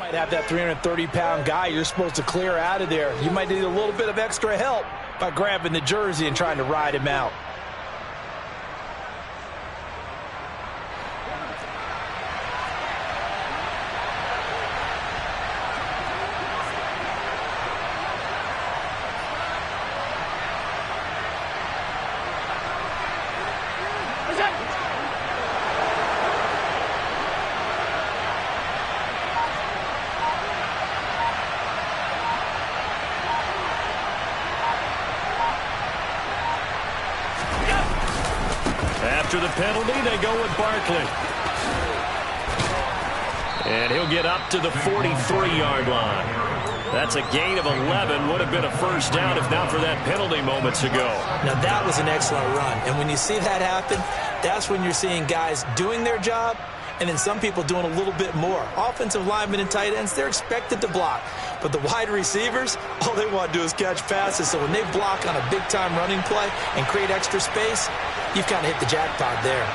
might have that 330-pound guy you're supposed to clear out of there. You might need a little bit of extra help by grabbing the jersey and trying to ride him out. After the penalty, they go with Barkley. And he'll get up to the 43-yard line. That's a gain of 11. Would have been a first down if not for that penalty moments ago. Now, that was an excellent run. And when you see that happen, that's when you're seeing guys doing their job and then some people doing a little bit more. Offensive linemen and tight ends, they're expected to block. But the wide receivers, all they want to do is catch passes. So when they block on a big-time running play and create extra space, you've kind of hit the jackpot there.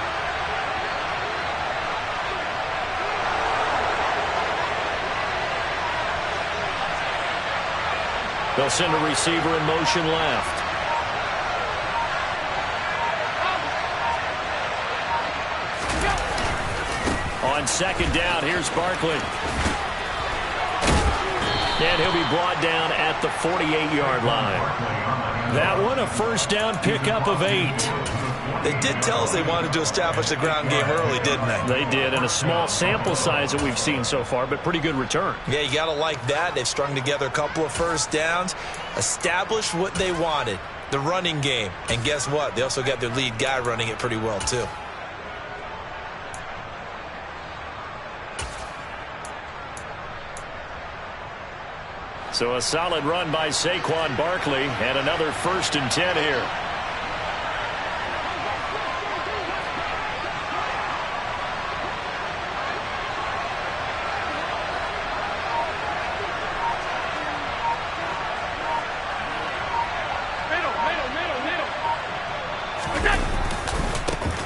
They'll send a receiver in motion left. On second down, here's Barkley. And he'll be brought down at the 48-yard line. That one, a first down pickup of 8. They did tell us they wanted to establish the ground game early, didn't they? They did, and a small sample size that we've seen so far, but pretty good return. Yeah, you got to like that. They've strung together a couple of first downs, established what they wanted, the running game. And guess what? They also got their lead guy running it pretty well, too. So a solid run by Saquon Barkley, and another 1st and 10 here.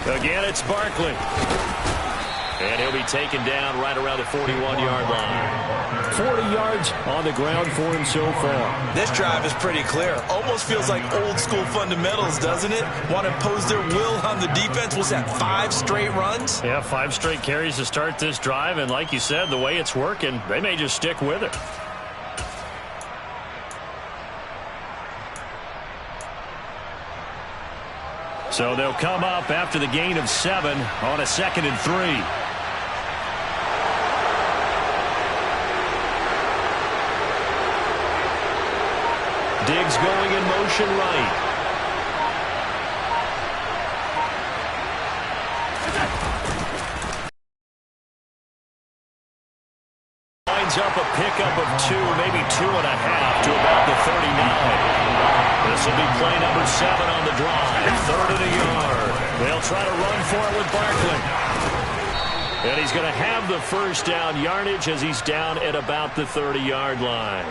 Again, it's Barkley. And he'll be taken down right around the 41-yard line. 40 yards on the ground for him so far. This drive is pretty clear. Almost feels like old-school fundamentals, doesn't it? Want to impose their will on the defense. Was that 5 straight runs? Yeah, 5 straight carries to start this drive. And like you said, the way it's working, they may just stick with it. So they'll come up after the gain of 7 on a 2nd and 3. Diggs going in motion right. Lines up a pickup of 2, maybe 2.5 to about the 39. This will be play number 7 on the drive. 3rd and a yard. They'll try to run for it with Barkley. And he's going to have the first down yardage as he's down at about the 30-yard line.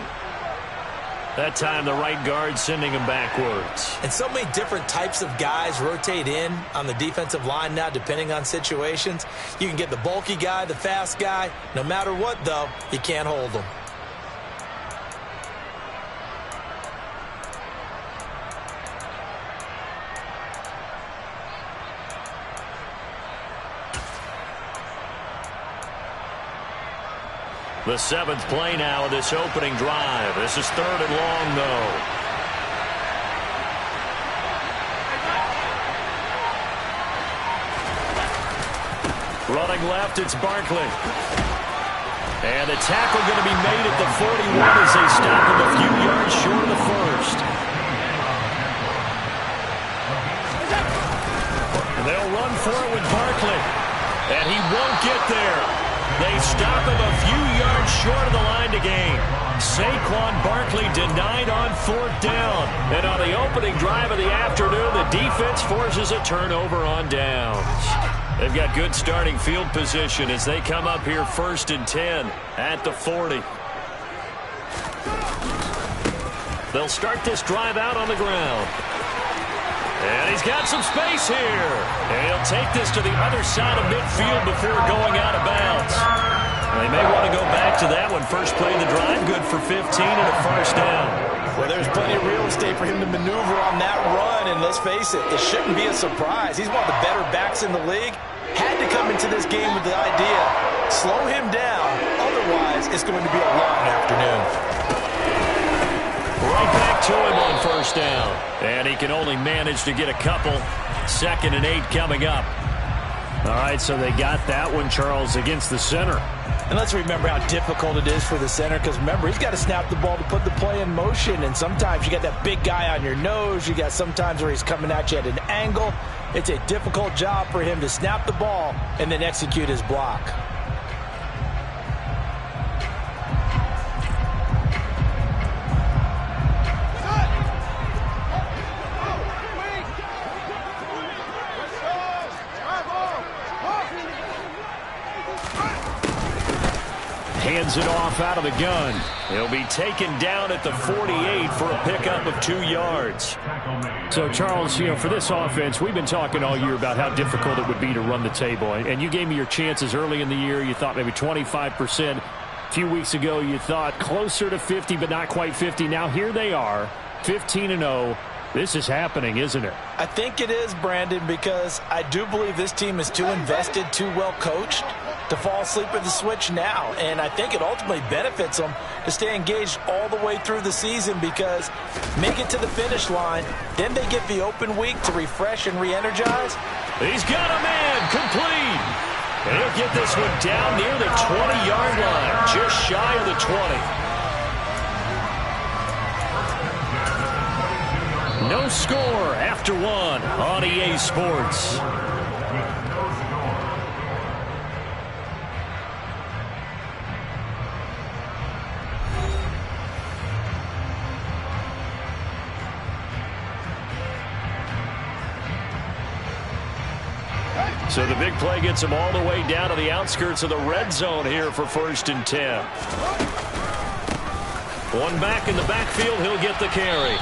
That time the right guard sending him backwards. And so many different types of guys rotate in on the defensive line now depending on situations. You can get the bulky guy, the fast guy. No matter what, though, you can't hold them. The 7th play now of this opening drive. This is 3rd and long, though. Running left, it's Barkley. And the tackle going to be made at the 41 as they stop him a few yards short of the first. They'll run for it with Barkley. And he won't get there. They stop him a few yards short of the line to gain. Saquon Barkley denied on 4th down. And on the opening drive of the afternoon, the defense forces a turnover on downs. They've got good starting field position as they come up here 1st and 10 at the 40. They'll start this drive out on the ground. And he's got some space here. And he'll take this to the other side of midfield before going out of bounds. They may want to go back to that one. First play of the drive, good for 15 and a first down. Well, there's plenty of real estate for him to maneuver on that run, and let's face it, it shouldn't be a surprise. He's one of the better backs in the league. Had to come into this game with the idea, slow him down, otherwise it's going to be a long afternoon. Right back to him on first down. And he can only manage to get a couple. 2nd and 8 coming up. All right, so they got that one, Charles, against the center. And let's remember how difficult it is for the center, because remember, he's got to snap the ball to put the play in motion, and sometimes you got that big guy on your nose. You got sometimes where he's coming at you at an angle. It's a difficult job for him to snap the ball and then execute his block. Hands it off out of the gun. He'll be taken down at the 48 for a pickup of 2 yards. So, Charles, for this offense, we've been talking all year about how difficult it would be to run the table. And you gave me your chances early in the year. You thought maybe 25%. A few weeks ago, you thought closer to 50, but not quite 50. Now here they are, 15-0. This is happening, isn't it? I think it is, Brandon, because I do believe this team is too invested, too well coached to fall asleep at the switch now. And I think it ultimately benefits them to stay engaged all the way through the season, because make it to the finish line, then they get the open week to refresh and re-energize. He's got a man complete. And he'll get this one down near the 20-yard line, just shy of the 20. No score after one on EA Sports. So the big play gets him all the way down to the outskirts of the red zone here for 1st and 10. One back in the backfield, he'll get the carry.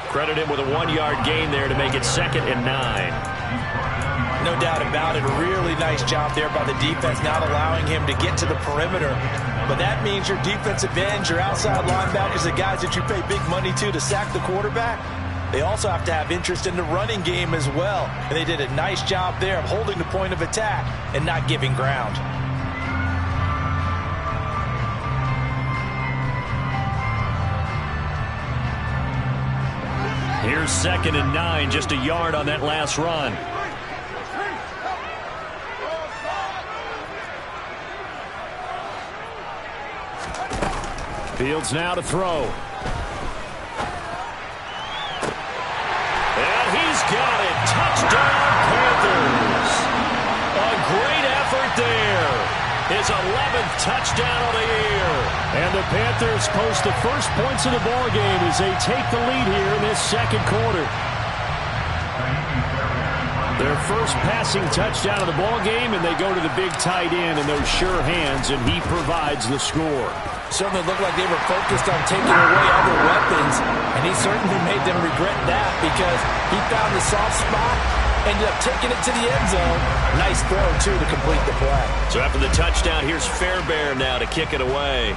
Credit him with a 1-yard gain there to make it 2nd and 9. No doubt about it. A really nice job there by the defense, not allowing him to get to the perimeter. But that means your defensive ends, your outside linebackers, the guys that you pay big money to sack the quarterback, they also have to have interest in the running game as well. And they did a nice job there of holding the point of attack and not giving ground. Here's 2nd and 9, just a yard on that last run. Fields now to throw. And he's got it. Touchdown, Panthers. A great effort there. His 11th touchdown of the year. And the Panthers post the first points of the ball game as they take the lead here in this 2nd quarter. Their first passing touchdown of the ball game, and they go to the big tight end in those sure hands, and he provides the score. Certainly looked like they were focused on taking away other weapons, and he certainly made them regret that, because he found the soft spot, ended up taking it to the end zone. Nice throw, too, to complete the play. So after the touchdown, here's Fairbairn now to kick it away.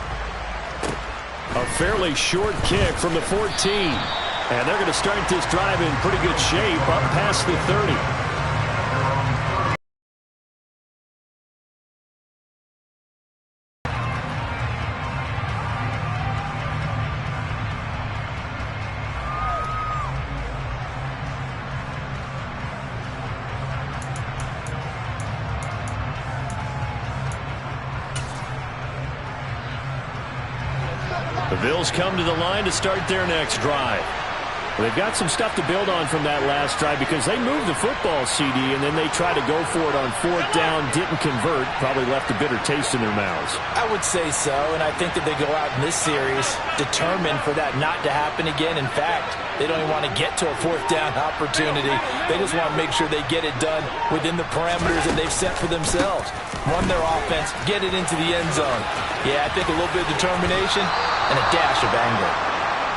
A fairly short kick from the 14. And they're going to start this drive in pretty good shape up past the 30. The Bills come to the line to start their next drive. Well, they've got some stuff to build on from that last drive, because they moved the football, CD, and then they tried to go for it on 4th down, didn't convert, probably left a bitter taste in their mouths. I would say so, and I think that they go out in this series determined for that not to happen again. In fact, they don't even want to get to a 4th down opportunity. They just want to make sure they get it done within the parameters that they've set for themselves. Run their offense, get it into the end zone. Yeah, I think a little bit of determination and a dash of anger.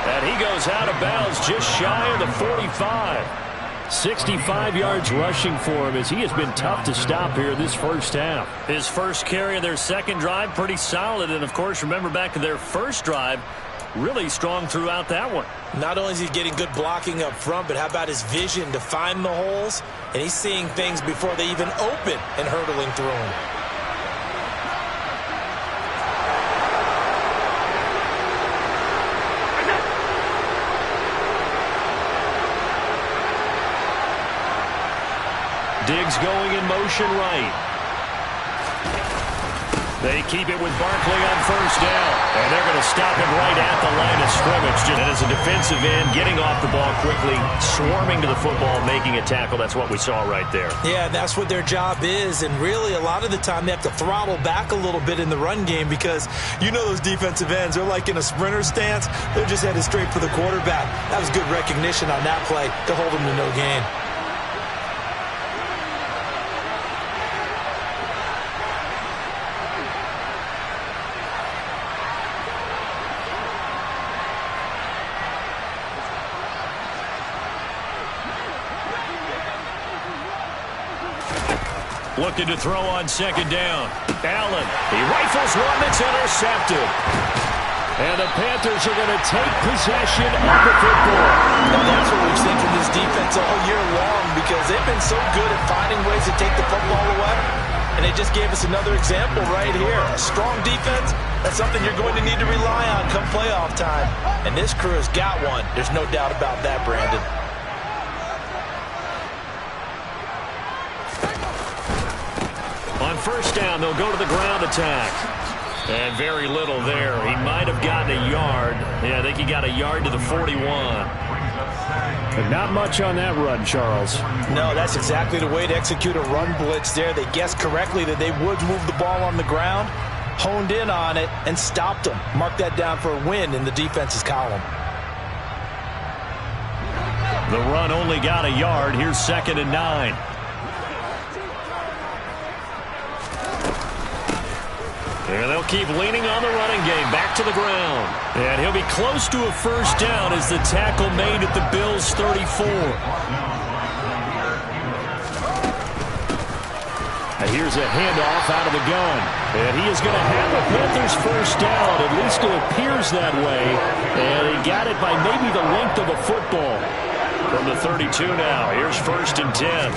And he goes out of bounds just shy of the 45. 65 yards rushing for him as he has been tough to stop here this first half. His first carry of their second drive, pretty solid. And, of course, remember back to their first drive, really strong throughout that one. Not only is he getting good blocking up front, but how about his vision to find the holes? And he's seeing things before they even open and hurtling through them. Diggs going in motion right. They keep it with Barkley on first down. And they're going to stop him right at the line of scrimmage. And as a defensive end, getting off the ball quickly, swarming to the football, making a tackle. That's what we saw right there. Yeah, that's what their job is. And really, a lot of the time, they have to throttle back a little bit in the run game because you know those defensive ends, they're like in a sprinter stance. They're just headed straight for the quarterback. That was good recognition on that play to hold them to no gain. Looking to throw on second down. Allen, he rifles one that's intercepted. And the Panthers are going to take possession of the football. And that's what we've seen from this defense all year long because they've been so good at finding ways to take the football away. And they just gave us another example right here. A strong defense, that's something you're going to need to rely on come playoff time. And this crew has got one. There's no doubt about that, Brandon. On first down, they'll go to the ground attack. And very little there. He might have gotten a yard. Yeah, I think he got a yard to the 41. But not much on that run, Charles. No, that's exactly the way to execute a run blitz there. They guessed correctly that they would move the ball on the ground, honed in on it, and stopped them. Mark that down for a win in the defense's column. The run only got a yard. Here's 2nd and 9. And they'll keep leaning on the running game. Back to the ground. And he'll be close to a first down as the tackle made at the Bills' 34. And here's a handoff out of the gun. And he is going to have the Panthers first down. At least it appears that way. And he got it by maybe the length of a football. From the 32 now. Here's 1st and 10.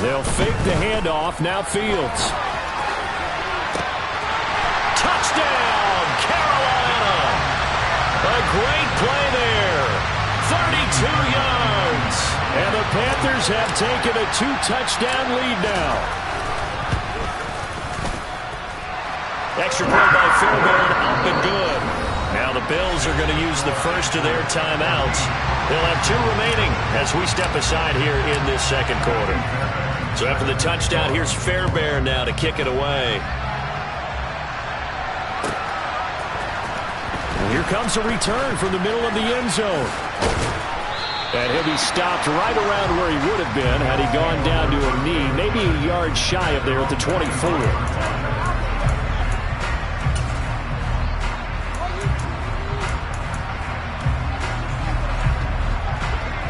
They'll fake the handoff. Now Fields. Touchdown, Carolina. A great play there. 32 yards. And the Panthers have taken a 2-touchdown lead now. Extra point by Fairbairn, up and good. Now the Bills are going to use the first of their timeouts. They'll have 2 remaining as we step aside here in this second quarter. So after the touchdown, here's Fairbairn now to kick it away. Here comes a return from the middle of the end zone. And he'll be stopped right around where he would have been had he gone down to a knee, maybe a yard shy of there at the 24.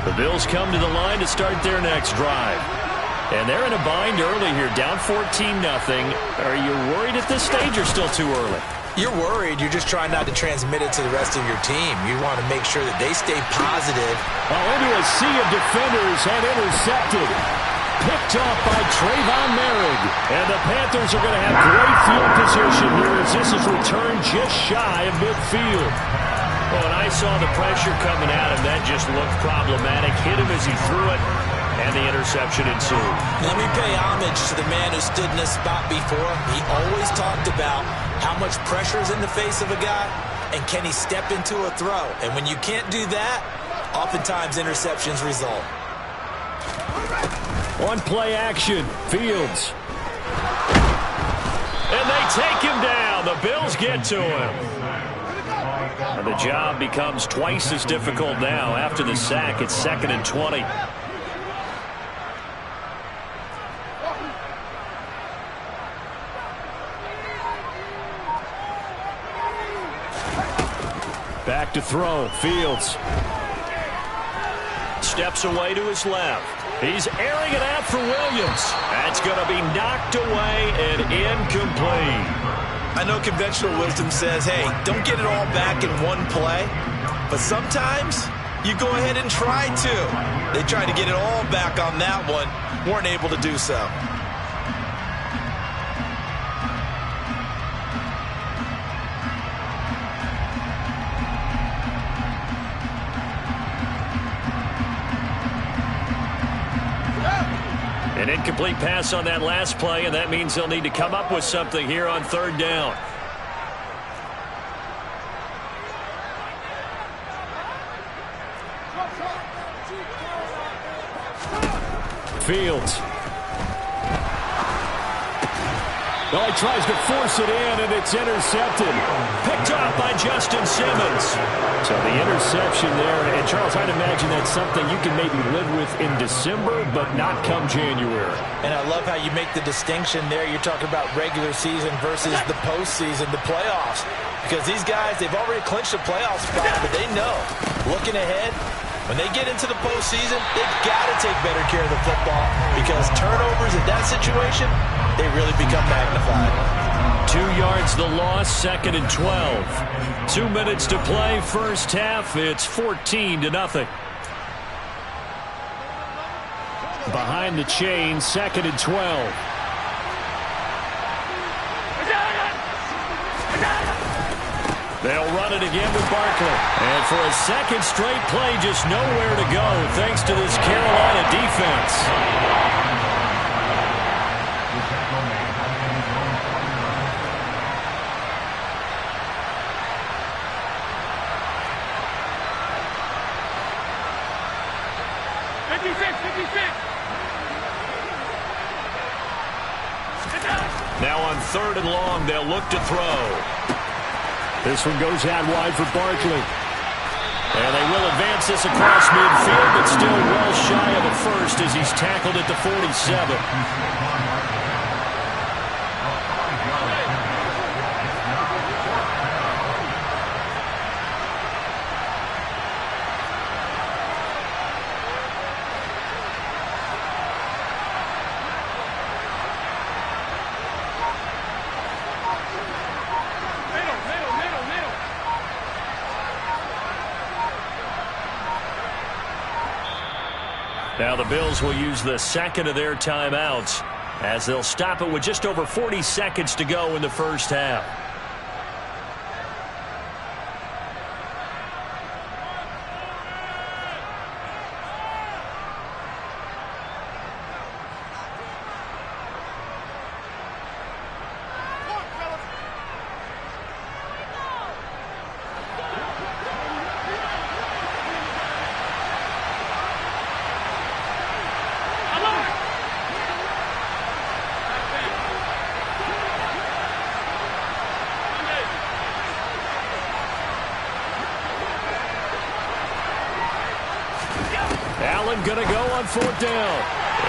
The Bills come to the line to start their next drive. And they're in a bind early here, down 14-0. Are you worried at this stage or still too early? You're worried. You're just trying not to transmit it to the rest of your team. You want to make sure that they stay positive. Into a sea of defenders and intercepted. Picked off by Trayvon Merrick. And the Panthers are going to have great field position here as this is returned just shy of midfield. Well, when I saw the pressure coming at him, that just looked problematic. Hit him as he threw it, and the interception ensued. Let me pay homage to the man who stood in this spot before. He always talked about how much pressure is in the face of a guy, and can he step into a throw? And when you can't do that, oftentimes interceptions result. On play action, Fields. And they take him down. The Bills get to him. And the job becomes twice as difficult now after the sack. It's 2nd and 20. Back to throw, Fields. Steps away to his left. He's airing it out for Williams. That's going to be knocked away and incomplete. I know conventional wisdom says, hey, don't get it all back in one play. But sometimes you go ahead and try to. They tried to get it all back on that one. Weren't able to do so. An incomplete pass on that last play, and that means they'll need to come up with something here on third down. Fields. Well, he tries to force it in, and it's intercepted. Picked off by Justin Simmons. So the interception there, and Charles, I'd imagine that's something you can maybe live with in December, but not come January. And I love how you make the distinction there. You're talking about regular season versus the postseason, the playoffs. Because these guys, they've already clinched a playoff spot, but they know, looking ahead, when they get into the postseason, they've got to take better care of the football because turnovers in that situation, they really become magnified. 2 yards the loss, 2nd and 12. 2 minutes to play, first half. It's 14-0. Behind the chain, 2nd and 12. They'll run it again with Barkley. And for a second straight play, just nowhere to go thanks to this Carolina defense. Now on 3rd and long, they'll look to throw. This one goes out wide for Barkley. And they will advance this across midfield, but still well shy of a first as he's tackled at the 47. Now the Bills will use the second of their timeouts as they'll stop it with just over 40 seconds to go in the first half. Allen going to go on 4th down.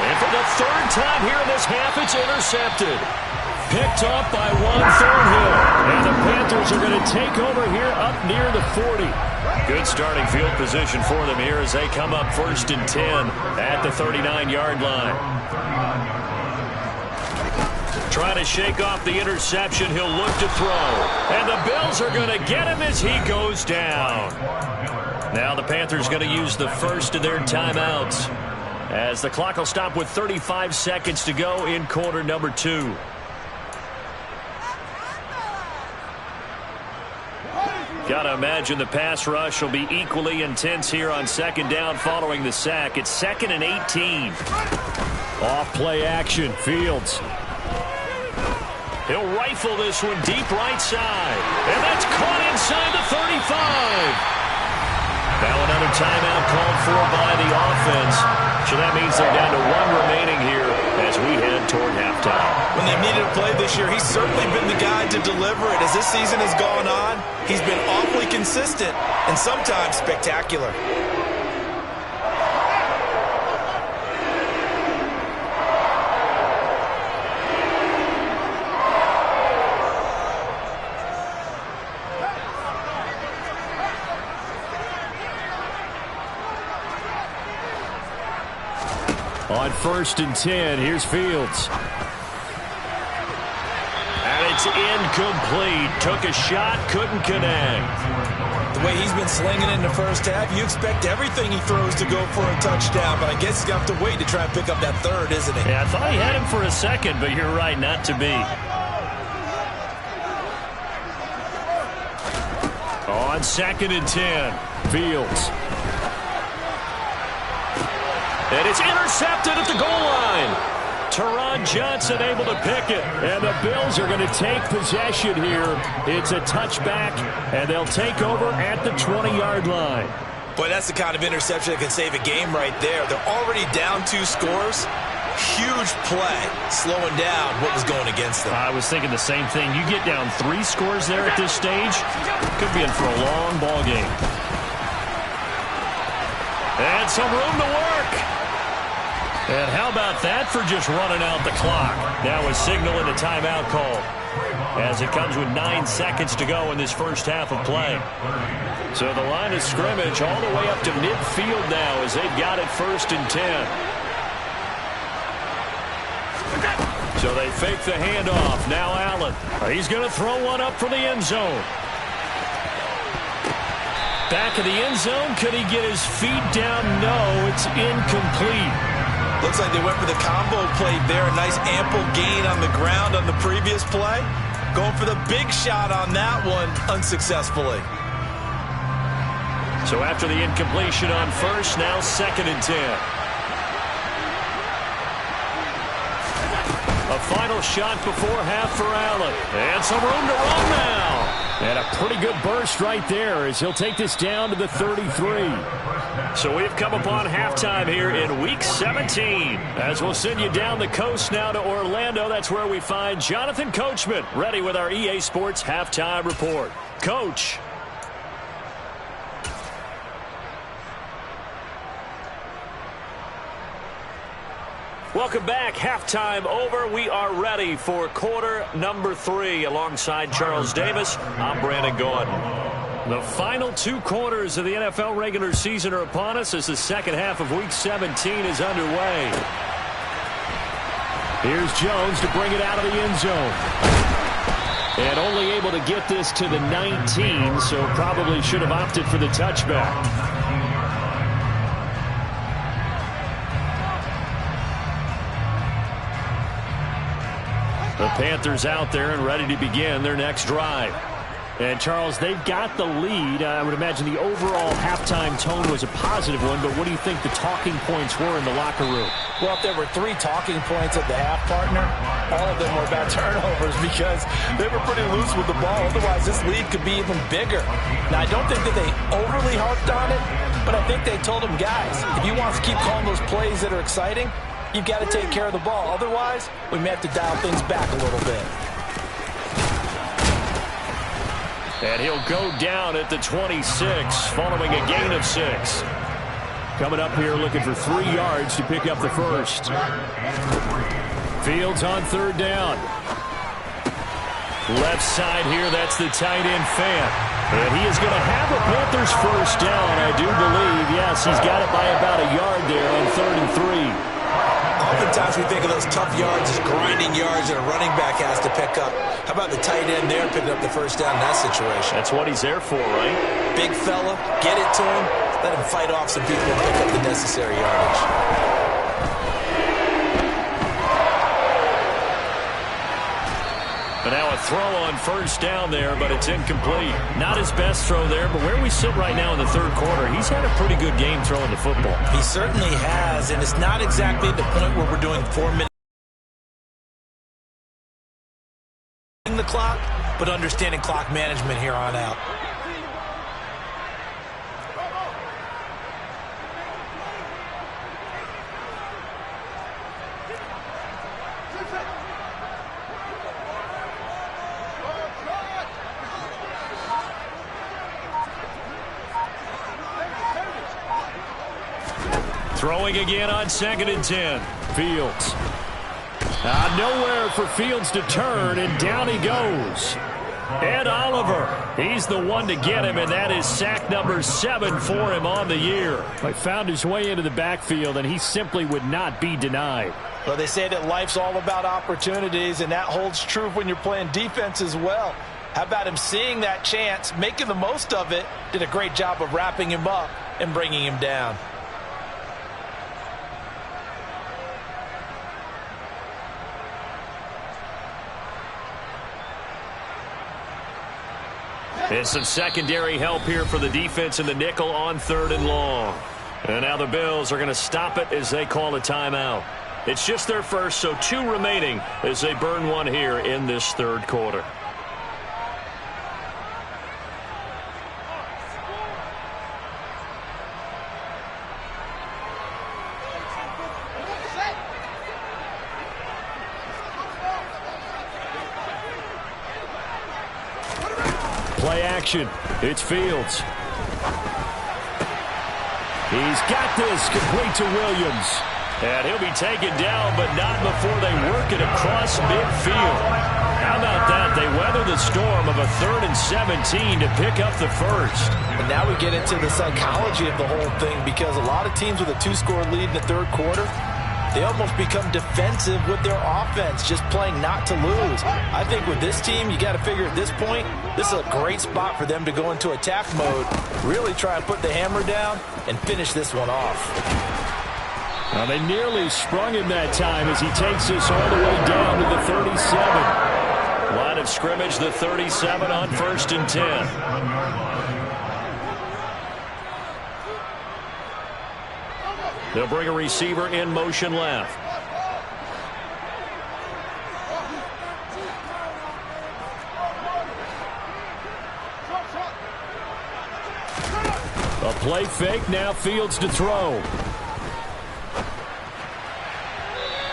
And for the 3rd time here in this half, it's intercepted. Picked off by Juan Thornhill. And the Panthers are going to take over here up near the 40. Good starting field position for them here as they come up 1st and 10 at the 39-yard line. Trying to shake off the interception. He'll look to throw. And the Bills are going to get him as he goes down. Now the Panthers going to use the first of their timeouts as the clock will stop with 35 seconds to go in quarter number 2. Got to imagine the pass rush will be equally intense here on 2nd down following the sack. It's 2nd and 18. Off play action. Fields. He'll rifle this one deep right side. And that's caught inside the 35. Now another timeout called for by the offense. So that means they're down to 1 remaining here as we head toward halftime. When they've needed a play this year, he's certainly been the guy to deliver it. As this season has gone on, he's been awfully consistent and sometimes spectacular. 1st and 10. Here's Fields. And it's incomplete. Took a shot, couldn't connect. The way he's been slinging in the first half, you expect everything he throws to go for a touchdown, but I guess he's going to have to wait to try and pick up that third, isn't he? Yeah, I thought he had him for a second, but you're right, not to be. On 2nd and 10, Fields. And it's intercepted at the goal line. Teron Johnson able to pick it. And the Bills are going to take possession here. It's a touchback, and they'll take over at the 20-yard line. Boy, that's the kind of interception that can save a game right there. They're already down 2 scores. Huge play, slowing down what was going against them. I was thinking the same thing. You get down 3 scores there at this stage, could be in for a long ball game. And some room to work. And how about that for just running out the clock? Now a signal and a timeout call as it comes with 9 seconds to go in this first half of play. So the line of scrimmage all the way up to midfield now as they've got it 1st and 10. So they fake the handoff. Now Allen. He's going to throw one up for the end zone. Back of the end zone. Could he get his feet down? No, it's incomplete. Looks like they went for the combo play there. A nice ample gain on the ground on the previous play. Going for the big shot on that one unsuccessfully. So after the incompletion on first, now 2nd and 10. A final shot before half for Allen. And some room to run now. And a pretty good burst right there as he'll take this down to the 33. So we've come upon halftime here in Week 17. As we'll send you down the coast now to Orlando. That's where we find Jonathan Coachman ready with our EA Sports Halftime Report. Coach. Welcome back. Halftime over. We are ready for quarter number 3. Alongside Charles Davis, I'm Brandon Gordon. The final 2 quarters of the NFL regular season are upon us as the second half of Week 17 is underway. Here's Jones to bring it out of the end zone. And only able to get this to the 19, so probably should have opted for the touchback. The Panthers out there and ready to begin their next drive. And, Charles, they've got the lead. I would imagine the overall halftime tone was a positive one, but what do you think the talking points were in the locker room? Well, if there were 3 talking points at the half, partner, all of them were about turnovers because they were pretty loose with the ball. Otherwise, this lead could be even bigger. Now, I don't think that they overly harped on it, but I think they told them, guys, if you want to keep calling those plays that are exciting, you've got to take care of the ball. Otherwise, we may have to dial things back a little bit. And he'll go down at the 26 following a gain of 6. Coming up here looking for 3 yards to pick up the first. Fields on 3rd down. Left side here, that's the tight end Fant. And he is going to have the Panthers first down, I do believe. Yes, he's got it by about a yard there on 3rd and 3. Oftentimes we think of those tough yards as grinding yards that a running back has to pick up. How about the tight end there picking up the first down in that situation? That's what he's there for, right? Big fella, get it to him, let him fight off some people and pick up the necessary yardage. But now a throw on first down there, but it's incomplete. Not his best throw there, but where we sit right now in the 3rd quarter, he's had a pretty good game throwing the football. He certainly has, and it's not exactly at the point where we're doing 4 minutes the clock, but understanding clock management here on out. Throwing again on 2nd and 10. Fields. Nowhere for Fields to turn, and down he goes. Ed Oliver, he's the one to get him, and that is sack number 7 for him on the year. He found his way into the backfield, and he simply would not be denied. Well, they say that life's all about opportunities, and that holds true when you're playing defense as well. How about him seeing that chance, making the most of it, did a great job of wrapping him up and bringing him down. And some secondary help here for the defense in the nickel on 3rd and long. And now the Bills are going to stop it as they call a timeout. It's just their first, so 2 remaining as they burn one here in this 3rd quarter. Play action. It's Fields. He's got this, complete to Williams. And he'll be taken down, but not before they work it across midfield. How about that? They weather the storm of a 3rd and 17 to pick up the first. And now we get into the psychology of the whole thing, because a lot of teams with a 2-score lead in the 3rd quarter, they almost become defensive with their offense, just playing not to lose. I think with this team, you got to figure at this point, this is a great spot for them to go into attack mode, really try and put the hammer down and finish this one off. Well, they nearly sprung him that time as he takes us all the way down to the 37. Line of scrimmage, the 37 on 1st and 10. They'll bring a receiver in motion left. A play fake, now Fields to throw.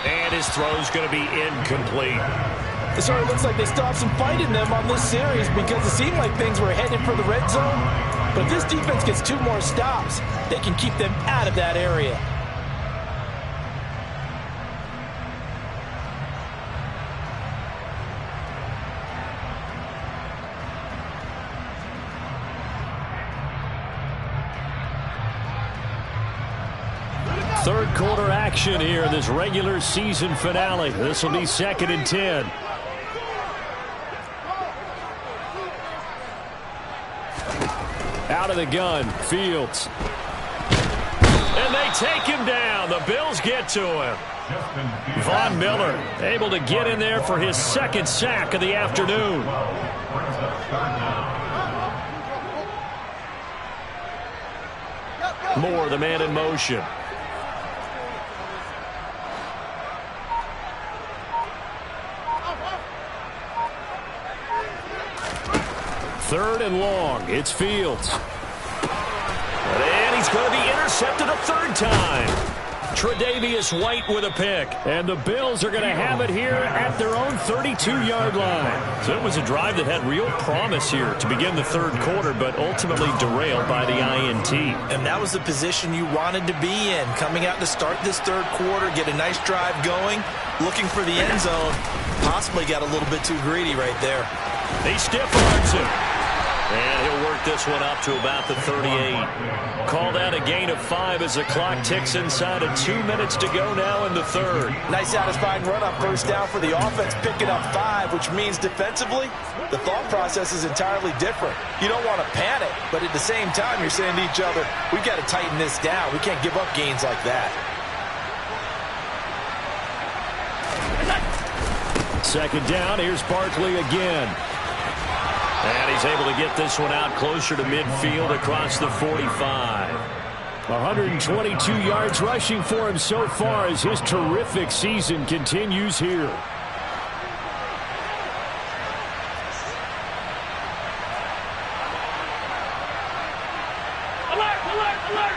And his throw's going to be incomplete. It sort of looks like they still have some fight in them on this series, because it seemed like things were headed for the red zone. But if this defense gets 2 more stops, they can keep them out of that area. Third quarter action here in this regular season finale. This will be 2nd and 10. Out of the gun, Fields. And they take him down. The Bills get to him. Von Miller able to get in there for his 2nd sack of the afternoon. Moore, the man in motion. Third and long. It's Fields. And he's going to be intercepted a 3rd time. Tre'Davious White with a pick. And the Bills are going to have it here at their own 32-yard line. So it was a drive that had real promise here to begin the 3rd quarter, but ultimately derailed by the INT. And that was the position you wanted to be in, coming out to start this 3rd quarter, get a nice drive going, looking for the end zone. Possibly got a little bit too greedy right there. He stiff-arms him. And he'll work this one up to about the 38. Called out a gain of 5 as the clock ticks inside of 2 minutes to go now in the 3rd. Nice satisfying run up first down for the offense, picking up 5, which means defensively, the thought process is entirely different. You don't want to panic, but at the same time, you're saying to each other, we've got to tighten this down. We can't give up gains like that. 2nd down, here's Barkley again. And he's able to get this one out closer to midfield across the 45. 122 yards rushing for him so far as his terrific season continues here. Alert, alert, alert.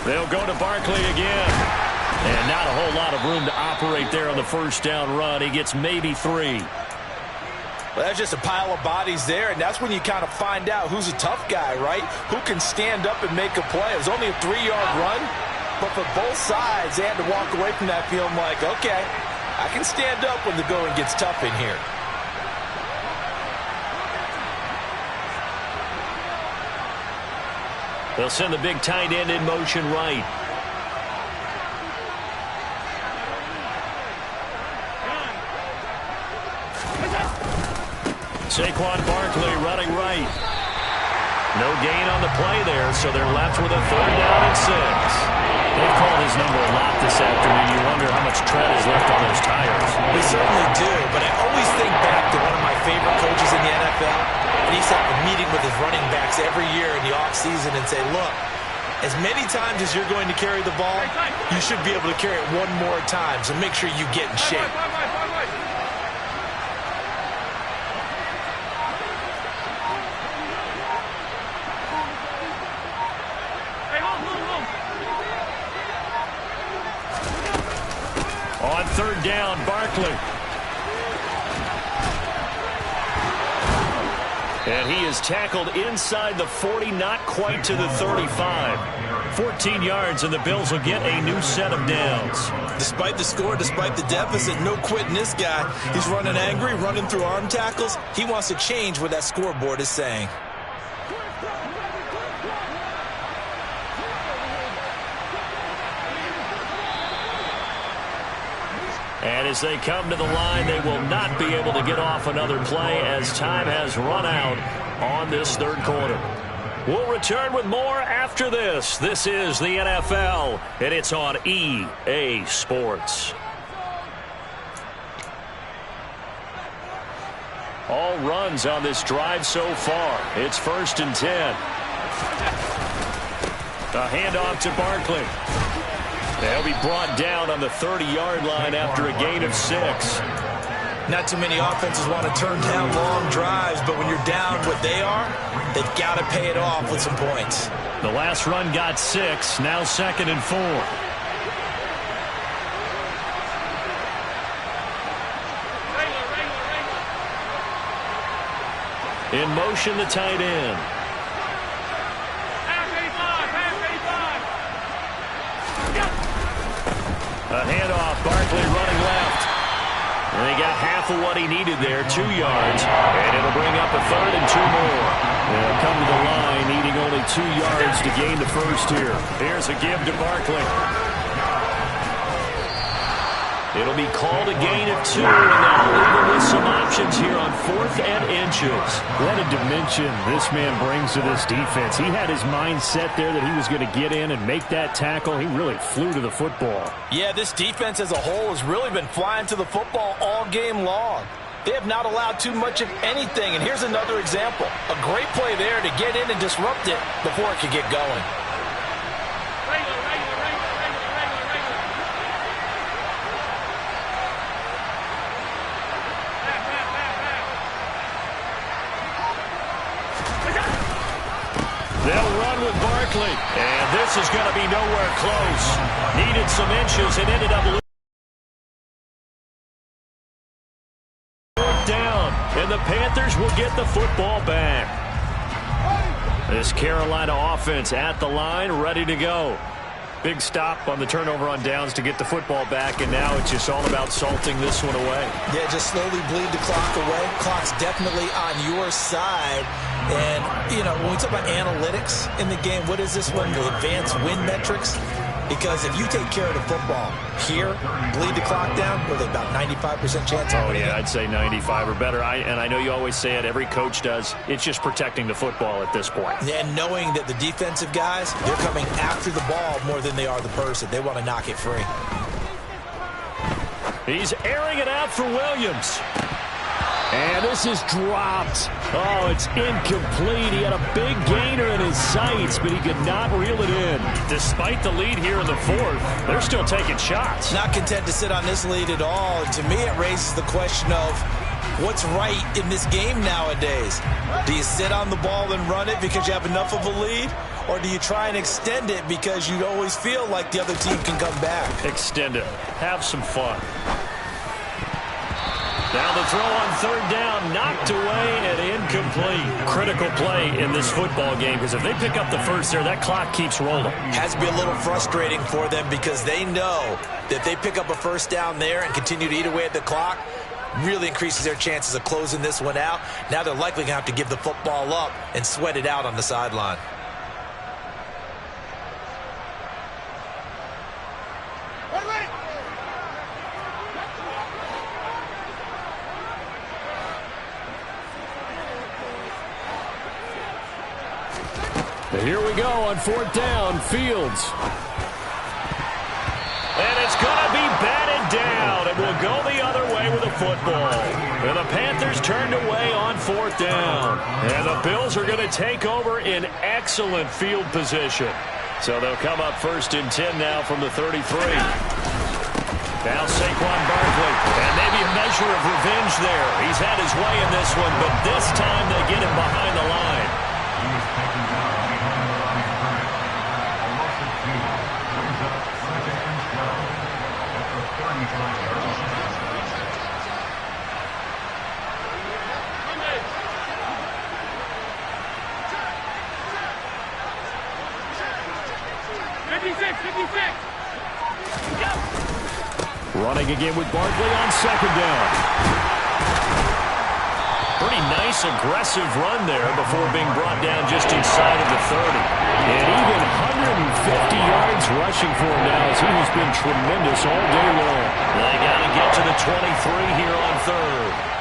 They'll go to Barkley again. And not a whole lot of room to operate there on the first down run. He gets maybe 3. Well, that's just a pile of bodies there, and that's when you kind of find out who's a tough guy, right? Who can stand up and make a play. It was only a 3-yard run, but for both sides, they had to walk away from that feeling like, okay, I can stand up when the going gets tough in here. They'll send the big tight end in motion right. Saquon Barkley running right. No gain on the play there, so they're left with a 3rd down and 6. They've called his number a lot this afternoon. You wonder how much tread is left on those tires. They certainly do, but I always think back to one of my favorite coaches in the NFL, and he's had a meeting with his running backs every year in the offseason and say, look, as many times as you're going to carry the ball, you should be able to carry it one more time, so make sure you get in shape. On 3rd down, Barkley. And he is tackled inside the 40, not quite to the 35. 14 yards, and the Bills will get a new set of downs. Despite the score, despite the deficit, no quitting this guy. He's running angry, running through arm tackles. He wants to change what that scoreboard is saying. And as they come to the line, they will not be able to get off another play as time has run out on this 3rd quarter. We'll return with more after this. This is the NFL, and it's on EA Sports. All runs on this drive so far. It's 1st and 10. A handoff to Barkley. They'll be brought down on the 30-yard line after a gain of 6. Not too many offenses want to turn down long drives, but when you're down what they are, they've got to pay it off with some points. The last run got 6, now 2nd and 4. In motion, the tight end. A handoff, Barkley running left. And he got half of what he needed there, 2 yards. And it'll bring up a 3rd and 2 more. They'll come to the line, needing only 2 yards to gain the first here. Here's a give to Barkley. It'll be called a gain of 2, and that'll leave him with some options here on 4th and inches. What a dimension this man brings to this defense. He had his mind set there that he was going to get in and make that tackle. He really flew to the football. Yeah, this defense as a whole has really been flying to the football all game long. They have not allowed too much of anything, and here's another example. A great play there to get in and disrupt it before it could get going. They'll run with Barkley, and this is going to be nowhere close. Needed some inches and ended up down, and the Panthers will get the football back. This Carolina offense at the line, ready to go. Big stop on the turnover on downs to get the football back, and now it's just all about salting this one away. Yeah, just slowly bleed the clock away. Clock's definitely on your side. And, you know, when we talk about analytics in the game, what is this one? The advanced win metrics? Because if you take care of the football here, bleed the clock down, with about 95% chance. Oh, yeah, I'd say 95 or better. And I know you always say it, every coach does. It's just protecting the football at this point. And knowing that the defensive guys, they're coming after the ball more than they are the person. They want to knock it free. He's airing it out for Williams. And this is dropped. Oh, it's incomplete. He had a big gainer in his sights, but he could not reel it in. Despite the lead here in the 4th, they're still taking shots. Not content to sit on this lead at all. And to me, it raises the question of what's right in this game nowadays. Do you sit on the ball and run it because you have enough of a lead? Or do you try and extend it because you always feel like the other team can come back? Extend it. Have some fun. Now the throw on third down, knocked away and incomplete. Critical play in this football game, because if they pick up the first there, that clock keeps rolling. Has to be a little frustrating for them because they know that they pick up a first down there and continue to eat away at the clock, really increases their chances of closing this one out. Now they're likely going to have to give the football up and sweat it out on the sideline. Here we go on fourth down. Fields. And it's going to be batted down. It will go the other way with the football. And the Panthers turned away on fourth down. And the Bills are going to take over in excellent field position. So they'll come up first and 10 now from the 33. Now Saquon Barkley. And maybe a measure of revenge there. He's had his way in this one, but this time they get him behind the line. Running again with Barkley on second down. Pretty nice, aggressive run there before being brought down just inside of the 30. And even 150 yards rushing for him now, as he has been tremendous all day long. They got to get to the 23 here on third.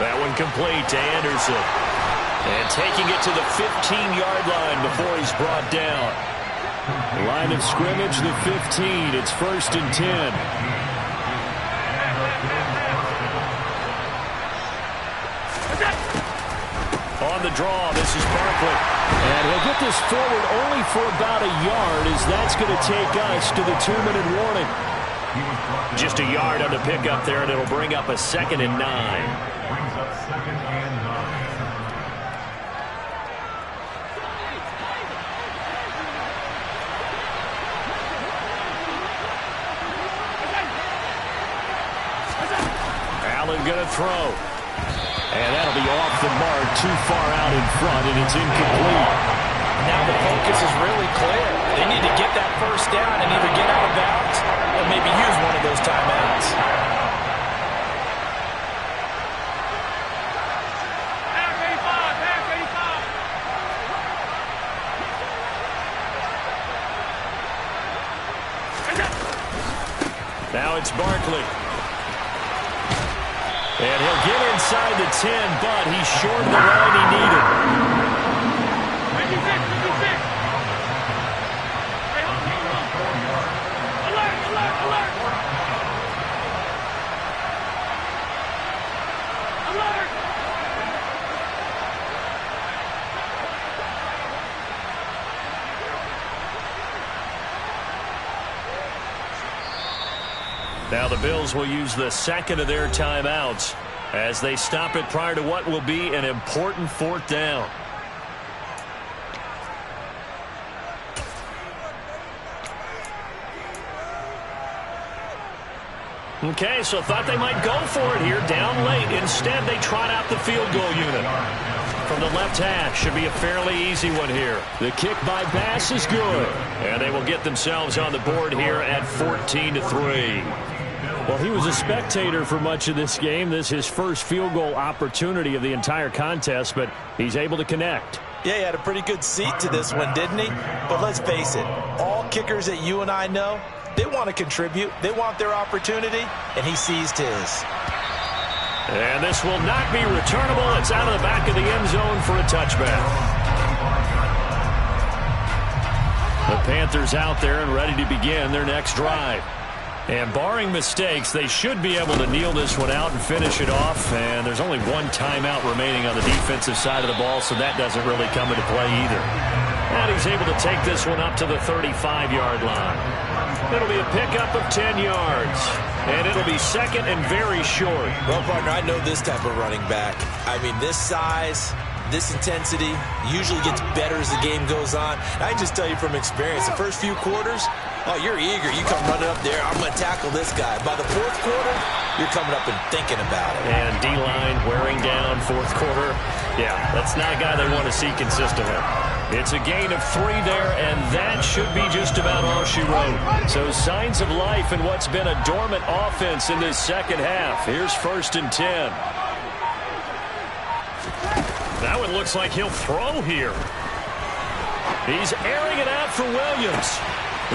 That one complete to Anderson. And taking it to the 15-yard line before he's brought down. Line of scrimmage, the 15. It's first and 10. On the draw, this is Barkley. And he'll get this forward only for about a yard, as that's going to take us to the 2-minute warning. Just a yard on the pickup there, and it'll bring up a 2nd and 9. Allen gonna throw. And that'll be off the mark, too far out in front, and it's incomplete. Now the focus is really clear. They need to get that first down and either get out of bounds or maybe use one of those timeouts. Now it's Barkley. And he'll get inside the 10, but he's short of the line he needed. Now the Bills will use the second of their timeouts as they stop it prior to what will be an important fourth down. Okay, so thought they might go for it here down late. Instead, they trot out the field goal unit. From the left hash, should be a fairly easy one here. The kick by Bass is good. And they will get themselves on the board here at 14-3. Well, he was a spectator for much of this game. This is his first field goal opportunity of the entire contest, but he's able to connect. Yeah, he had a pretty good seat to this one, didn't he? But let's face it, all kickers that you and I know, they want to contribute. They want their opportunity, and he seized his. And this will not be returnable. It's out of the back of the end zone for a touchback. The Panthers out there and ready to begin their next drive. And barring mistakes, they should be able to kneel this one out and finish it off. And there's only one timeout remaining on the defensive side of the ball, so that doesn't really come into play either. And he's able to take this one up to the 35-yard line. It'll be a pickup of 10 yards. And it'll be second and very short. Well, partner, I know this type of running back. I mean, this size, this intensity usually gets better as the game goes on. I can just tell you from experience, the first few quarters, oh, you're eager. You come running up there, I'm going to tackle this guy. By the fourth quarter, you're coming up and thinking about it. And D-line wearing down fourth quarter. Yeah, that's not a guy they want to see consistently. It's a gain of 3 there, and that should be just about all she wrote. So signs of life in what's been a dormant offense in this second half. Here's 1st and 10. That one looks like he'll throw here. He's airing it out for Williams.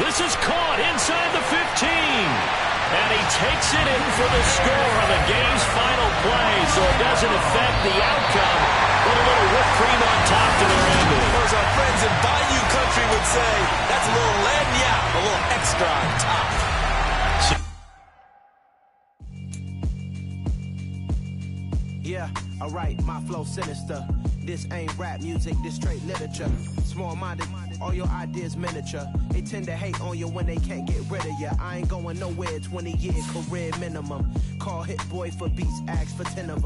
This is caught inside the 15. And he takes it in for the score on the game's final play, so it doesn't affect the outcome. But a little whipped cream on top to their ending. As our friends in Bayou Country would say, that's a little lagniappe, a little extra on top. Yeah, alright, my flow sinister. This ain't rap music, this straight literature. Small-minded, all your ideas miniature. They tend to hate on you when they can't get rid of you. I ain't going nowhere, 20-year career minimum. Call Hit Boy for beats, ask for 10 of them.